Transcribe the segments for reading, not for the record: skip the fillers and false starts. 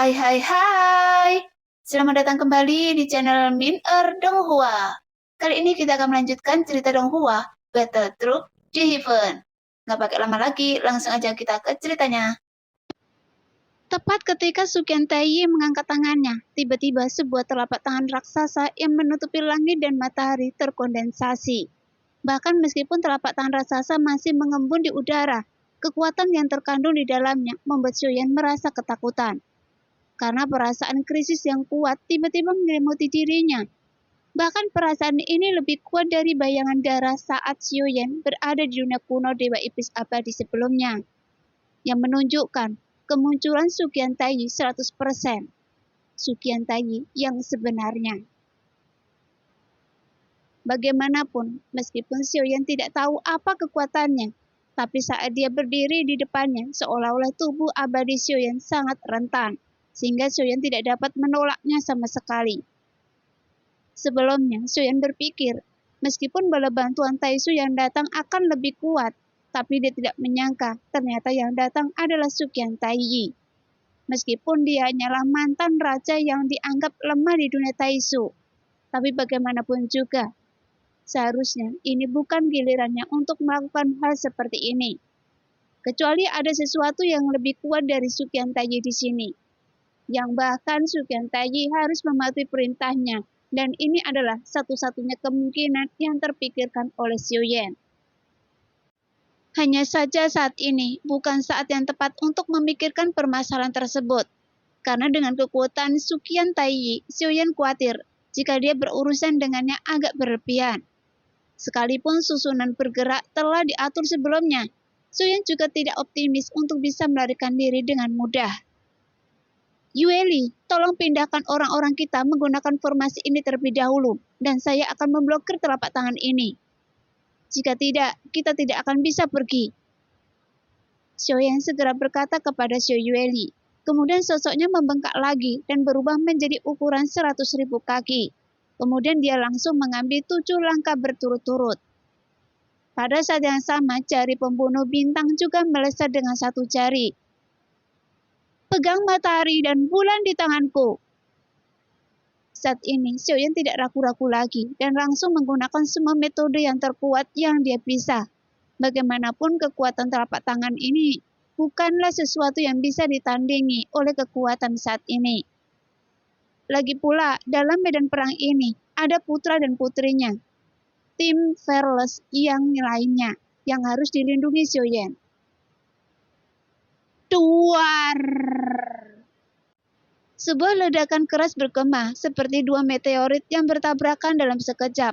Hai hai hai, selamat datang kembali di channel Min Donghua. Kali ini kita akan melanjutkan cerita Donghua, Battle Troop di Heaven. Nggak pakai lama lagi, langsung aja kita ke ceritanya. Tepat ketika Sukyen Taiyi mengangkat tangannya, tiba-tiba sebuah telapak tangan raksasa yang menutupi langit dan matahari terkondensasi. Bahkan meskipun telapak tangan raksasa masih mengembun di udara, kekuatan yang terkandung di dalamnya membuat Xiuyan merasa ketakutan. Karena perasaan krisis yang kuat tiba-tiba menyelimuti dirinya. Bahkan perasaan ini lebih kuat dari bayangan darah saat Xiuyan berada di dunia kuno Dewa Iblis Abadi sebelumnya, yang menunjukkan kemunculan Sukyen Taiyi 100%. Sukyen Taiyi yang sebenarnya. Bagaimanapun, meskipun Xiuyan tidak tahu apa kekuatannya, tapi saat dia berdiri di depannya, seolah-olah tubuh abadi Xiuyan sangat rentan, sehingga Xiuyan tidak dapat menolaknya sama sekali. Sebelumnya, Xiuyan berpikir, meskipun bala bantuan Taisu yang datang akan lebih kuat, tapi dia tidak menyangka ternyata yang datang adalah Sukyen Taiyi. Meskipun dia hanyalah mantan raja yang dianggap lemah di dunia Taisu, tapi bagaimanapun juga, seharusnya ini bukan gilirannya untuk melakukan hal seperti ini. Kecuali ada sesuatu yang lebih kuat dari Sukyen Taiyi di sini, yang bahkan Sukyen Taiyi harus mematuhi perintahnya, dan ini adalah satu-satunya kemungkinan yang terpikirkan oleh Xiuyan. Hanya saja saat ini bukan saat yang tepat untuk memikirkan permasalahan tersebut, karena dengan kekuatan Sukyen Taiyi, Xiuyan khawatir jika dia berurusan dengannya agak berlebihan. Sekalipun susunan bergerak telah diatur sebelumnya, Xiuyan juga tidak optimis untuk bisa melarikan diri dengan mudah. Yueli, tolong pindahkan orang-orang kita menggunakan formasi ini terlebih dahulu, dan saya akan memblokir telapak tangan ini. Jika tidak, kita tidak akan bisa pergi. Xiuyan segera berkata kepada Xiu Yueli. Kemudian sosoknya membengkak lagi dan berubah menjadi ukuran 100.000 kaki. Kemudian dia langsung mengambil 7 langkah berturut-turut. Pada saat yang sama, jari pembunuh bintang juga melesat dengan satu jari. Pegang matahari dan bulan di tanganku. Saat ini, Xiuyan tidak ragu-ragu lagi dan langsung menggunakan semua metode yang terkuat yang dia bisa. Bagaimanapun kekuatan telapak tangan ini bukanlah sesuatu yang bisa ditandingi oleh kekuatan saat ini. Lagi pula, dalam medan perang ini, ada putra dan putrinya, tim Fearless yang lainnya, yang harus dilindungi Xiuyan. Duar! Sebuah ledakan keras bergema seperti 2 meteorit yang bertabrakan dalam sekejap.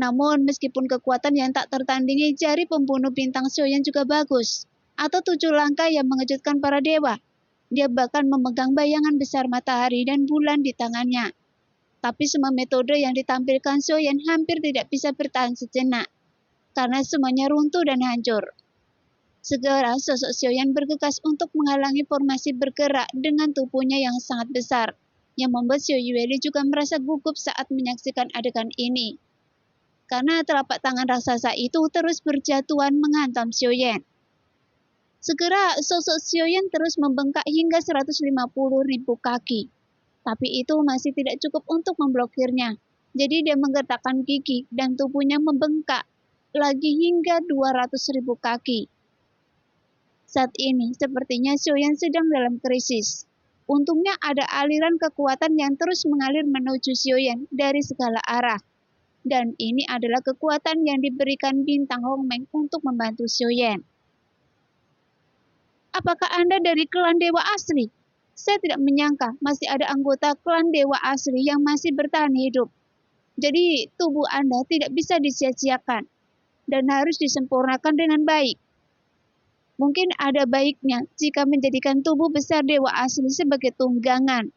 Namun, meskipun kekuatan yang tak tertandingi jari pembunuh bintang Xiuyan juga bagus, atau 7 langkah yang mengejutkan para dewa, dia bahkan memegang bayangan besar matahari dan bulan di tangannya. Tapi semua metode yang ditampilkan Xiuyan hampir tidak bisa bertahan sejenak, karena semuanya runtuh dan hancur. Segera sosok Xiuyan bergegas untuk menghalangi formasi bergerak dengan tubuhnya yang sangat besar, yang membuat Xiu Yueli juga merasa gugup saat menyaksikan adegan ini. Karena telapak tangan raksasa itu terus berjatuhan menghantam Xiuyan. Segera sosok Xiuyan terus membengkak hingga 150.000 kaki. Tapi itu masih tidak cukup untuk memblokirnya. Jadi dia menggerakkan gigi dan tubuhnya membengkak lagi hingga 200.000 kaki. Saat ini, sepertinya Xiuyan sedang dalam krisis. Untungnya ada aliran kekuatan yang terus mengalir menuju Xiuyan dari segala arah. Dan ini adalah kekuatan yang diberikan bintang Hongmeng untuk membantu Xiuyan. Apakah Anda dari klan Dewa Asli? Saya tidak menyangka masih ada anggota klan Dewa Asli yang masih bertahan hidup. Jadi tubuh Anda tidak bisa disia-siakan dan harus disempurnakan dengan baik. Mungkin ada baiknya jika menjadikan tubuh besar Dewa Asli sebagai tunggangan.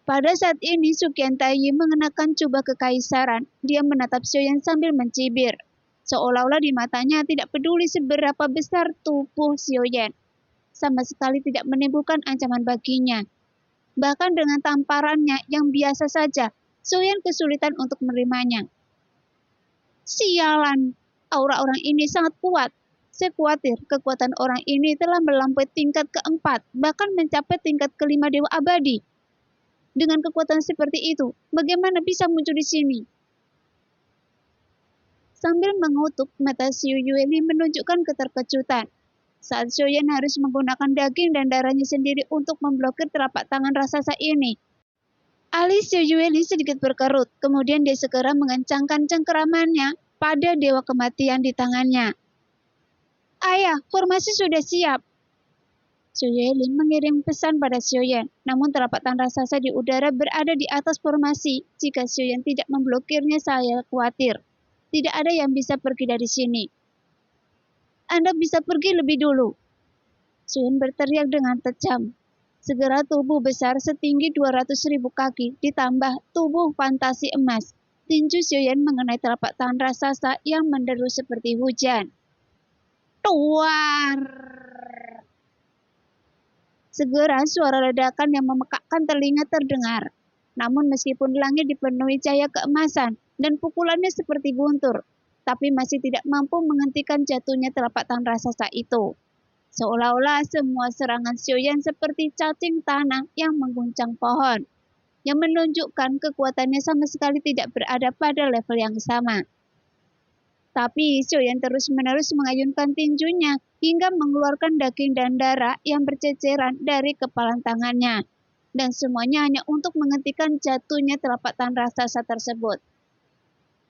Pada saat ini, Sukyen Taiyi mengenakan jubah kekaisaran. Dia menatap Xiuyan sambil mencibir. Seolah-olah di matanya tidak peduli seberapa besar tubuh Xiuyan. Sama sekali tidak menimbulkan ancaman baginya. Bahkan dengan tamparannya yang biasa saja, Xiuyan kesulitan untuk menerimanya. Sialan! Aura orang ini sangat kuat. Saya khawatir kekuatan orang ini telah melampaui tingkat keempat, bahkan mencapai tingkat kelima dewa abadi. Dengan kekuatan seperti itu, bagaimana bisa muncul di sini? Sambil mengutuk, mata Xiu Yueli menunjukkan keterkejutan. Saat Xiuyan harus menggunakan daging dan darahnya sendiri untuk memblokir telapak tangan raksasa ini. Alis Xiu Yueli sedikit berkerut, kemudian dia segera mengencangkan cengkeramannya pada dewa kematian di tangannya. Ayah, formasi sudah siap. Xiu Yueli mengirim pesan pada Xiuyan, namun telapak tangan raksasa di udara berada di atas formasi. Jika Xiuyan tidak memblokirnya, saya khawatir. Tidak ada yang bisa pergi dari sini. Anda bisa pergi lebih dulu. Xiuyan berteriak dengan tajam. Segera tubuh besar setinggi 200.000 kaki ditambah tubuh fantasi emas. Tinju Xiuyan mengenai telapak tangan raksasa yang menderu seperti hujan. Tuar! Segera suara ledakan yang memekakkan telinga terdengar. Namun meskipun langit dipenuhi cahaya keemasan dan pukulannya seperti guntur, tapi masih tidak mampu menghentikan jatuhnya telapak tangan raksasa itu. Seolah-olah semua serangan Xiuyan seperti cacing tanah yang mengguncang pohon, yang menunjukkan kekuatannya sama sekali tidak berada pada level yang sama. Tapi Xiuyan terus-menerus mengayunkan tinjunya hingga mengeluarkan daging dan darah yang berceceran dari kepala tangannya. Dan semuanya hanya untuk menghentikan jatuhnya telapak tangan raksasa tersebut.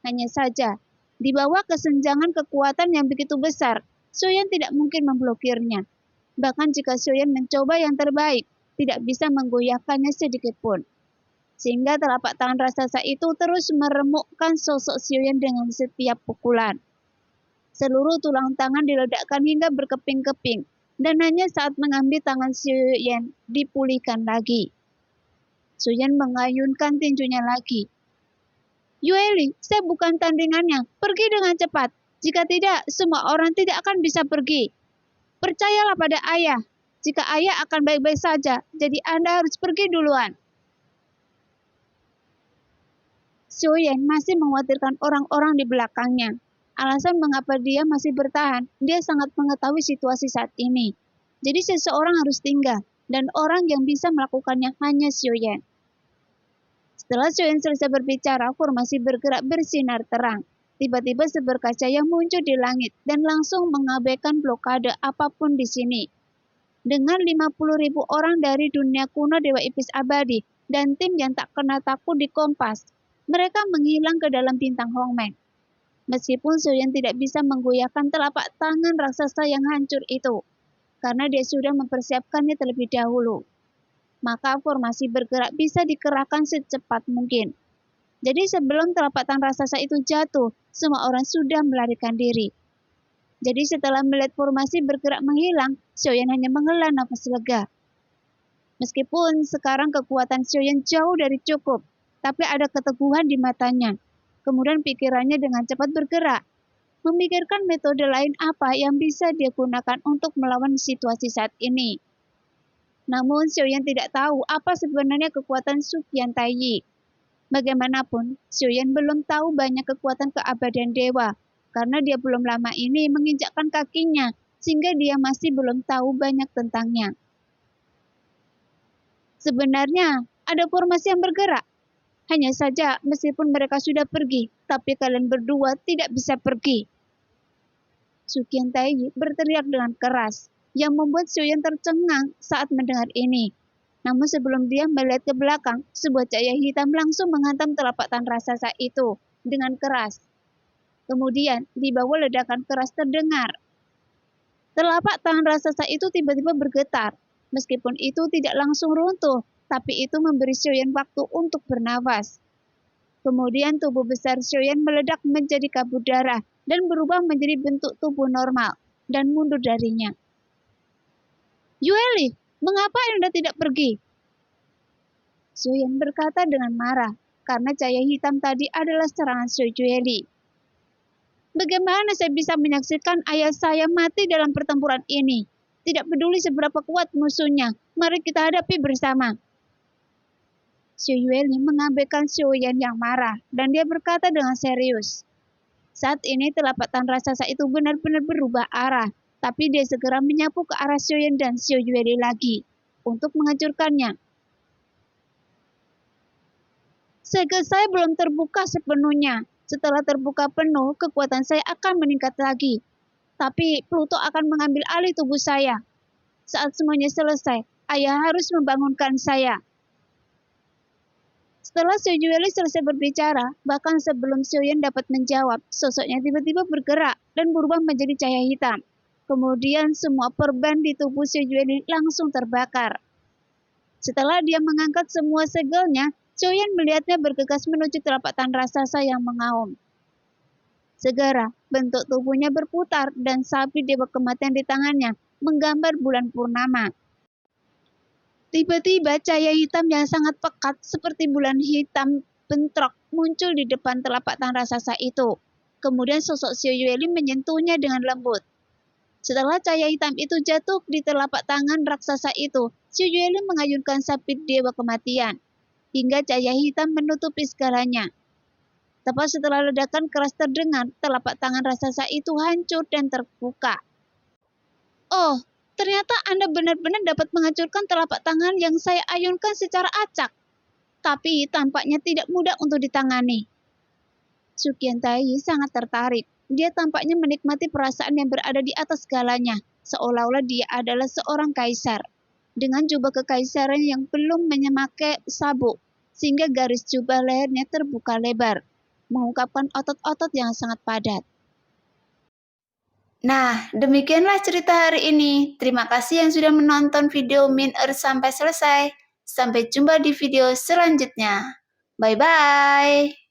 Hanya saja, di bawah kesenjangan kekuatan yang begitu besar, Xiuyan tidak mungkin memblokirnya. Bahkan jika Xiuyan mencoba yang terbaik, tidak bisa menggoyahkannya sedikit pun. Sehingga telapak tangan raksasa itu terus meremukkan sosok Xiuyan dengan setiap pukulan. Seluruh tulang tangan diledakkan hingga berkeping-keping, dan hanya saat mengambil tangan Xiuyan dipulihkan lagi. Xiuyan mengayunkan tinjunya lagi. Yueli, saya bukan tandingannya. Pergi dengan cepat. Jika tidak, semua orang tidak akan bisa pergi. Percayalah pada ayah. Jika ayah akan baik-baik saja, jadi Anda harus pergi duluan. Xiuyan masih mengkhawatirkan orang-orang di belakangnya. Alasan mengapa dia masih bertahan, dia sangat mengetahui situasi saat ini. Jadi seseorang harus tinggal, dan orang yang bisa melakukannya hanya Xiuyan. Setelah Xiuyan selesai berbicara, formasi bergerak bersinar terang. Tiba-tiba seberkas cahaya muncul di langit dan langsung mengabaikan blokade apapun di sini. Dengan 50.000 orang dari dunia kuno Dewa Iblis Abadi dan tim yang tak kenal takut di Kompas, mereka menghilang ke dalam bintang Hongmeng. Meskipun Xiuyan tidak bisa menggoyahkan telapak tangan raksasa yang hancur itu, karena dia sudah mempersiapkannya terlebih dahulu. Maka formasi bergerak bisa dikerahkan secepat mungkin. Jadi sebelum telapak tangan raksasa itu jatuh, semua orang sudah melarikan diri. Jadi setelah melihat formasi bergerak menghilang, Xiuyan hanya menghela nafas lega. Meskipun sekarang kekuatan Xiuyan jauh dari cukup, tapi ada keteguhan di matanya. Kemudian pikirannya dengan cepat bergerak, memikirkan metode lain apa yang bisa dia gunakan untuk melawan situasi saat ini. Namun Xiuyan tidak tahu apa sebenarnya kekuatan Suqian Taiyi. Bagaimanapun, Xiuyan belum tahu banyak kekuatan keabadian dewa, karena dia belum lama ini menginjakkan kakinya, sehingga dia masih belum tahu banyak tentangnya. Sebenarnya, ada formasi yang bergerak. Hanya saja, meskipun mereka sudah pergi, tapi kalian berdua tidak bisa pergi. Suqian Taiyi berteriak dengan keras, yang membuat Xiuyan tercengang saat mendengar ini. Namun sebelum dia melihat ke belakang, sebuah cahaya hitam langsung menghantam telapak tangan raksasa itu dengan keras. Kemudian, di bawah ledakan keras terdengar. Telapak tangan raksasa itu tiba-tiba bergetar. Meskipun itu tidak langsung runtuh, tapi itu memberi Xiuyan waktu untuk bernafas. Kemudian tubuh besar Xiuyan meledak menjadi kabut darah dan berubah menjadi bentuk tubuh normal dan mundur darinya. Yueli, mengapa Anda tidak pergi? Xiuyan berkata dengan marah, karena cahaya hitam tadi adalah serangan Yueli. Bagaimana saya bisa menyaksikan ayah saya mati dalam pertempuran ini? Tidak peduli seberapa kuat musuhnya, mari kita hadapi bersama. Yueli mengabaikan Xiuyan yang marah, dan dia berkata dengan serius. Saat ini telapak tangan raksasa itu benar-benar berubah arah, tapi dia segera menyapu ke arah Xiaoyan dan Xiao Yueli lagi untuk menghancurkannya. Segel saya belum terbuka sepenuhnya. Setelah terbuka penuh, kekuatan saya akan meningkat lagi. Tapi Pluto akan mengambil alih tubuh saya. Saat semuanya selesai, ayah harus membangunkan saya. Setelah Xiao Yueli selesai berbicara, bahkan sebelum Xiaoyan dapat menjawab, sosoknya tiba-tiba bergerak dan berubah menjadi cahaya hitam. Kemudian semua perban di tubuh Xiao Yueli langsung terbakar. Setelah dia mengangkat semua segelnya, Xiaoyan melihatnya bergegas menuju telapak tangan raksasa yang mengaum. Segera, bentuk tubuhnya berputar dan sabit dewa kematian di tangannya menggambar bulan purnama. Tiba-tiba cahaya hitam yang sangat pekat seperti bulan hitam bentrok muncul di depan telapak tangan raksasa itu. Kemudian sosok Xiao Yueli menyentuhnya dengan lembut. Setelah cahaya hitam itu jatuh di telapak tangan raksasa itu, Xiao Yueli mengayunkan sabit dewa kematian hingga cahaya hitam menutupi segalanya. Tepat setelah ledakan keras terdengar, telapak tangan raksasa itu hancur dan terbuka. Oh, ternyata Anda benar-benar dapat menghancurkan telapak tangan yang saya ayunkan secara acak. Tapi tampaknya tidak mudah untuk ditangani. Su Qiantai sangat tertarik. Dia tampaknya menikmati perasaan yang berada di atas segalanya, seolah-olah dia adalah seorang kaisar. Dengan jubah kekaisaran yang belum memakai sabuk, sehingga garis jubah lehernya terbuka lebar, mengungkapkan otot-otot yang sangat padat. Nah, demikianlah cerita hari ini. Terima kasih yang sudah menonton video Min Earth sampai selesai. Sampai jumpa di video selanjutnya. Bye-bye.